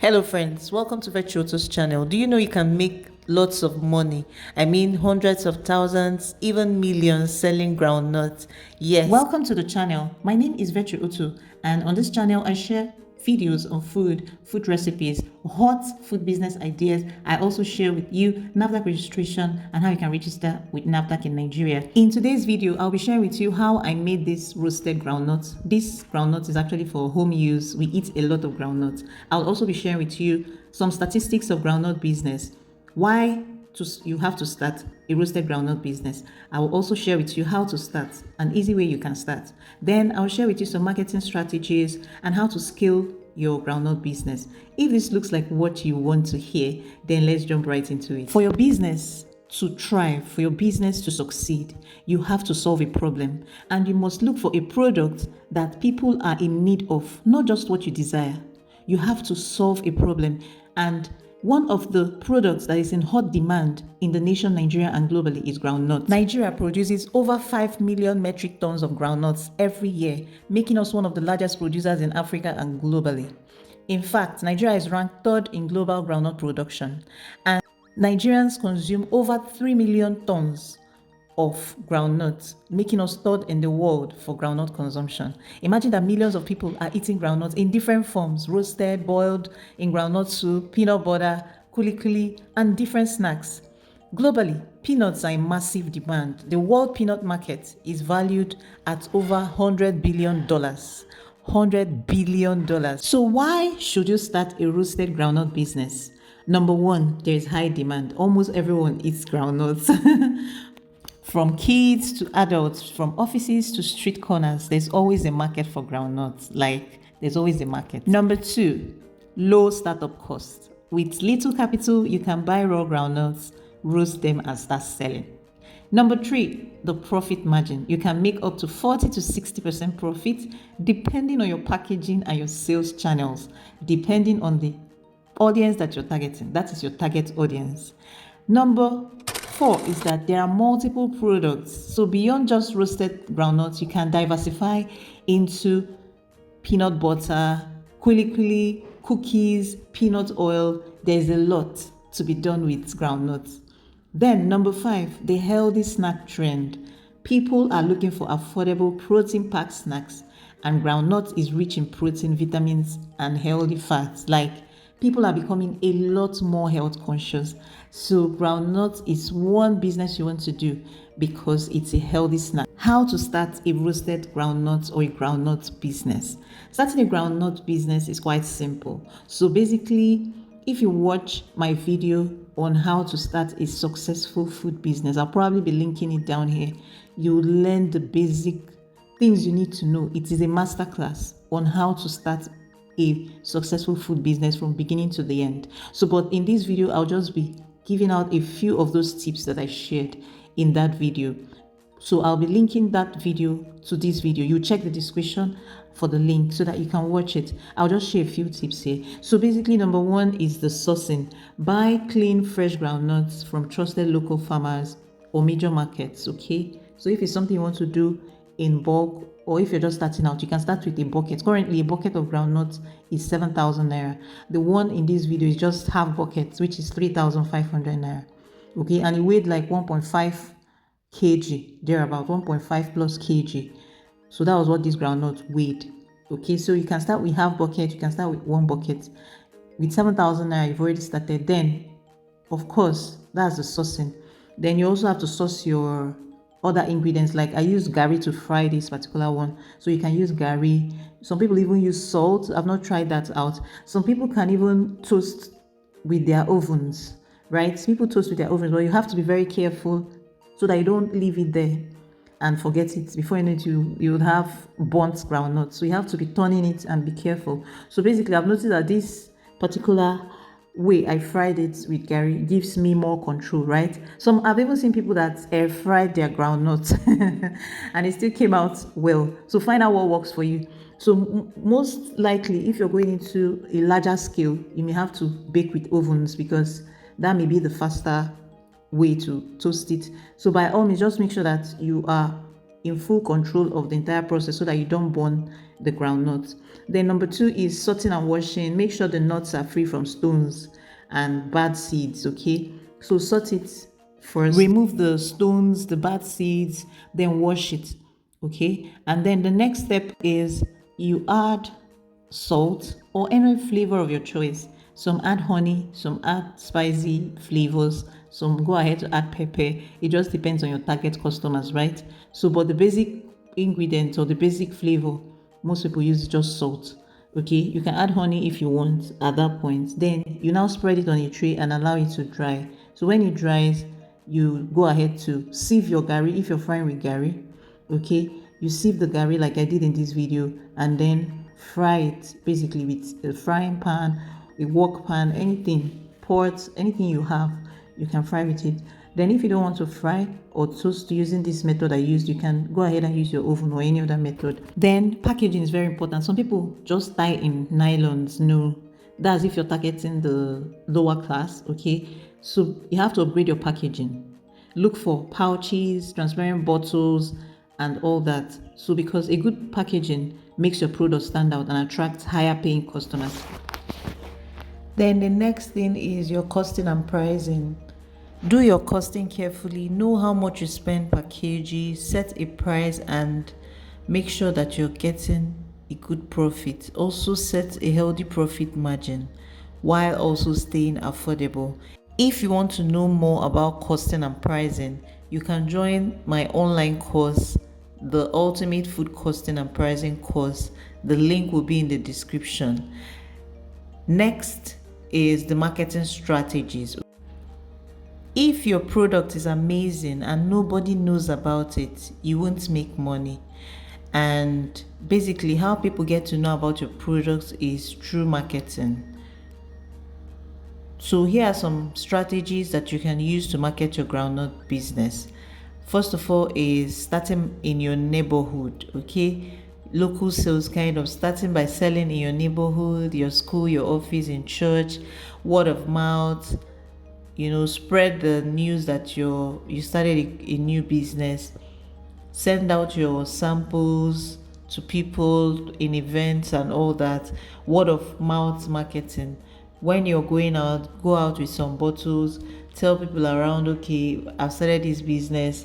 Hello friends, welcome to Virtuoto's channel. Do you know you can make lots of money? I mean hundreds of thousands, even millions selling groundnuts. Yes. Welcome to the channel. My name is Virtuoto, and on this channel I share videos on food recipes, hot food business ideas. I also share with you NAFDAC registration and how you can register with NAFDAC in Nigeria. In today's video, I'll be sharing with you how I made this roasted groundnut. This groundnut is actually for home use. We eat a lot of groundnuts. I'll also be sharing with you some statistics of groundnut business. Why you have to start a roasted groundnut business. I will also share with you how to start, an easy way you can start. Then I'll share with you some marketing strategies and how to scale your groundnut business. If this looks like what you want to hear, then let's jump right into it. For your business to thrive, for your business to succeed, you have to solve a problem, and you must look for a product that people are in need of, not just what you desire. You have to solve a problem, and one of the products that is in hot demand in the nation Nigeria and globally is groundnut. Nigeria produces over 5 million metric tons of groundnuts every year, making us one of the largest producers in Africa and globally. In fact, Nigeria is ranked third in global groundnut production, and Nigerians consume over 3 million tons of groundnuts, making us third in the world for groundnut consumption. Imagine that millions of people are eating groundnuts in different forms: roasted, boiled, in groundnut soup, peanut butter, kuli, and different snacks. Globally, peanuts are in massive demand. The world peanut market is valued at over $100 billion. $100 billion. So why should you start a roasted groundnut business? Number one, there is high demand. Almost everyone eats groundnuts. From kids to adults, from offices to street corners, there's always a market for groundnuts. There's always a market. Number two, low startup cost. With little capital, you can buy raw groundnuts, roast them, and start selling. Number three, the profit margin. You can make up to 40 to 60% profit depending on your packaging and your sales channels, depending on the audience that you're targeting. That is your target audience. Number four is that there are multiple products. So beyond just roasted groundnuts, you can diversify into peanut butter, kuli, cookies, peanut oil. There's a lot to be done with groundnuts. Then number five, the healthy snack trend. People are looking for affordable protein-packed snacks, and groundnut is rich in protein, vitamins, and healthy fats. People are becoming a lot more health conscious. So groundnut is one business you want to do because it's a healthy snack. How to start a roasted groundnut or a groundnut business? Starting a groundnut business is quite simple. So basically, if you watch my video on how to start a successful food business, I'll probably be linking it down here. You'll learn the basic things you need to know. It is a masterclass on how to start a successful food business from beginning to the end. But in this video, I'll just be giving out a few of those tips that I shared in that video. So I'll be linking that video to this video. You check the description for the link so that you can watch it. I'll just share a few tips here. So basically, number one is the sourcing. Buy clean, fresh groundnuts from trusted local farmers or major markets, okay? So if it's something you want to do in bulk, or if you're just starting out, you can start with a bucket. Currently, a bucket of groundnuts is 7,000 naira. The one in this video is just half bucket, which is 3,500 naira. Okay, and it weighed like 1.5 kg, thereabout 1.5 plus kg. So that was what this groundnut weighed. Okay, so you can start with half bucket, you can start with one bucket. With 7,000 naira, you've already started. Then, of course, that's the sourcing. Then you also have to source your other ingredients. Like I use gari to fry this particular one, so you can use gari. Some people even use salt. I've not tried that out. Some people can even toast with their ovens, right? People toast with their ovens, but you have to be very careful so that you don't leave it there and forget it. Before you know it, you will have burnt groundnuts. So you have to be turning it and be careful. So basically, I've noticed that this particular way I fried it with gari gives me more control, right? I've even seen people that air fried their groundnuts and it still came out well. So find out what works for you. So most likely, if you're going into a larger scale, you may have to bake with ovens because that may be the faster way to toast it. So by all means, just make sure that you are in full control of the entire process so that you don't burn the groundnut. Then number 2 is sorting and washing. Make sure the nuts are free from stones and bad seeds, okay? So sort it first, remove the stones, the bad seeds, then wash it, okay? And then the next step is you add salt or any flavor of your choice. Some add honey, some add spicy flavors, some go ahead to add pepper. It just depends on your target customers, right? So but the basic ingredient or the basic flavor most people use is just salt. Okay, you can add honey if you want at that point. Then you now spread it on a tray and allow it to dry. So when it dries, you go ahead to sieve your gari if you're frying with gari. Okay, you sieve the gari like I did in this video, and then fry it basically with a frying pan, a wok pan, anything, pot, anything you have, you can fry with it. Then if you don't want to fry or toast using this method I used, you can go ahead and use your oven or any other method. Then packaging is very important. Some people just tie in nylons. No, that's if you're targeting the lower class, okay? So you have to upgrade your packaging. Look for pouches, transparent bottles, and all that. So because a good packaging makes your product stand out and attracts higher paying customers. Then the next thing is your costing and pricing. Do your costing carefully, know how much you spend per kg, set a price and make sure that you're getting a good profit. Also set a healthy profit margin while also staying affordable. If you want to know more about costing and pricing, you can join my online course, the Ultimate Food Costing and Pricing course. The link will be in the description. Next is the marketing strategies. If your product is amazing and nobody knows about it, you won't make money. And basically how people get to know about your products is through marketing. So here are some strategies that you can use to market your groundnut business. First of all is starting in your neighborhood, okay? Local sales, kind of starting by selling in your neighborhood, your school, your office, in church, word of mouth. Spread the news that you started a new business. Send out your samples to people in events and all that. Word of mouth marketing. When you're going out, go out with some bottles, tell people around, okay, I've started this business,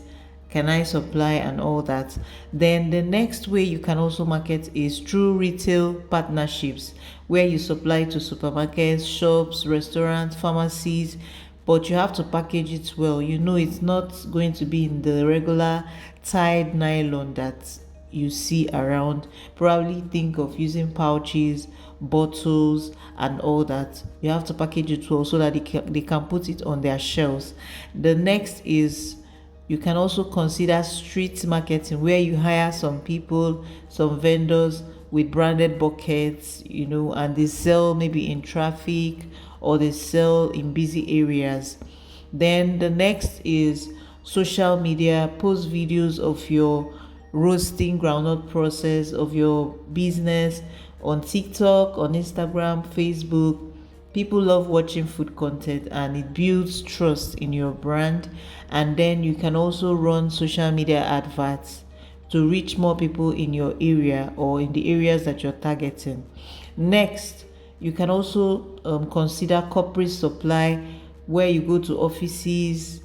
can I supply, and all that. Then the next way you can also market is through retail partnerships, where you supply to supermarkets, shops, restaurants, pharmacies, but you have to package it well. It's not going to be in the regular tied nylon that you see around. Probably think of using pouches, bottles, and all that. You have to package it well so that they can put it on their shelves. The next is you can also consider street marketing, where you hire some people, some vendors with branded buckets, and they sell maybe in traffic or they sell in busy areas. Then the next is social media. Post videos of your roasting groundnut process of your business on TikTok, on Instagram, Facebook. People love watching food content and it builds trust in your brand. And then you can also run social media adverts to reach more people in your area or in the areas that you're targeting. Next, you can also consider corporate supply, where you go to offices,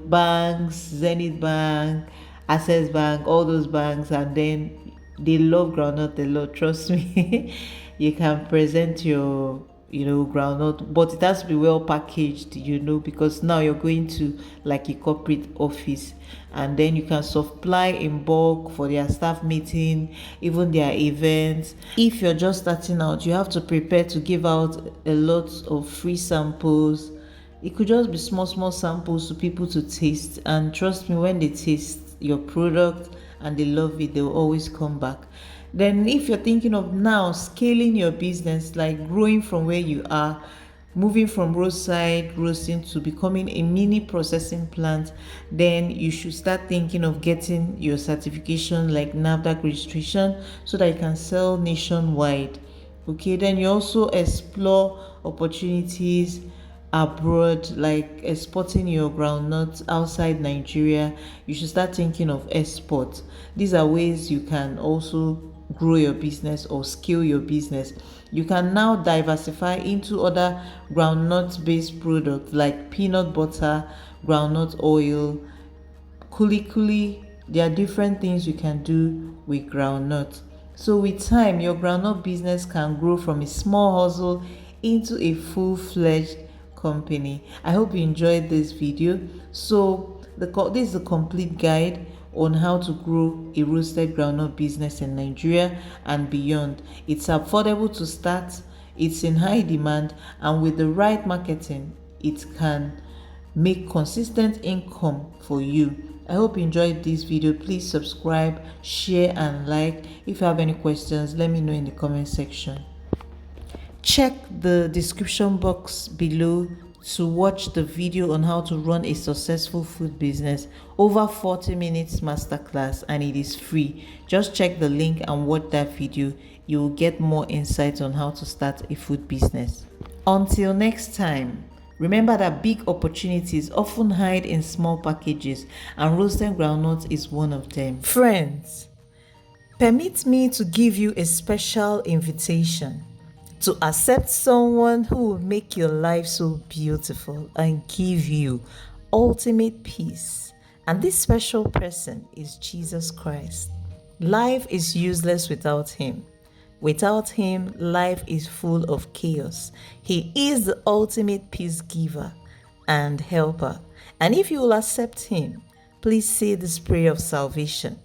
banks, Zenith Bank, Access Bank, all those banks, and then they love groundnut a lot, trust me. You can present your groundnut, but it has to be well packaged, because now you're going to like a corporate office, and then you can supply in bulk for their staff meeting, even their events. If you're just starting out, you have to prepare to give out a lot of free samples. It could just be small samples to people to taste, and trust me, when they taste your product and they love it, they'll always come back. Then if you're thinking of now scaling your business, like growing from where you are, moving from roadside roasting to becoming a mini processing plant, then you should start thinking of getting your certification like NAFDAC registration so that you can sell nationwide. Okay, then you also explore opportunities abroad, like exporting your groundnuts outside Nigeria, you should start thinking of export. These are ways you can also grow your business or scale your business. You can now diversify into other groundnut based products like peanut butter, groundnut oil, kulikuli. There are different things you can do with groundnut. So with time, your groundnut business can grow from a small hustle into a full-fledged company. I hope you enjoyed this video. So this is a complete guide on how to grow a roasted groundnut business in Nigeria and beyond. It's affordable to start, it's in high demand, and with the right marketing, it can make consistent income for you. I hope you enjoyed this video. Please subscribe, share and like. If you have any questions, let me know in the comment section. Check the description box below to watch the video on how to run a successful food business. Over 40 minutes masterclass, and it is free. Just check the link and watch that video. You will get more insights on how to start a food business. Until next time, remember that big opportunities often hide in small packages, and roasted groundnut is one of them. Friends, permit me to give you a special invitation to accept someone who will make your life so beautiful and give you ultimate peace. And this special person is Jesus Christ. Life is useless without him. Without him, life is full of chaos. He is the ultimate peace giver and helper. And if you will accept him, please say this prayer of salvation.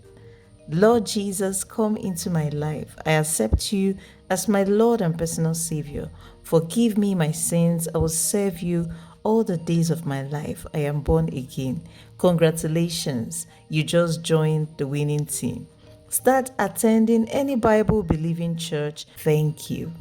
Lord Jesus, come into my life. I accept you as my Lord and personal Savior. Forgive me my sins. I will serve you all the days of my life. I am born again. Congratulations, you just joined the winning team. Start attending any Bible-believing church. Thank you.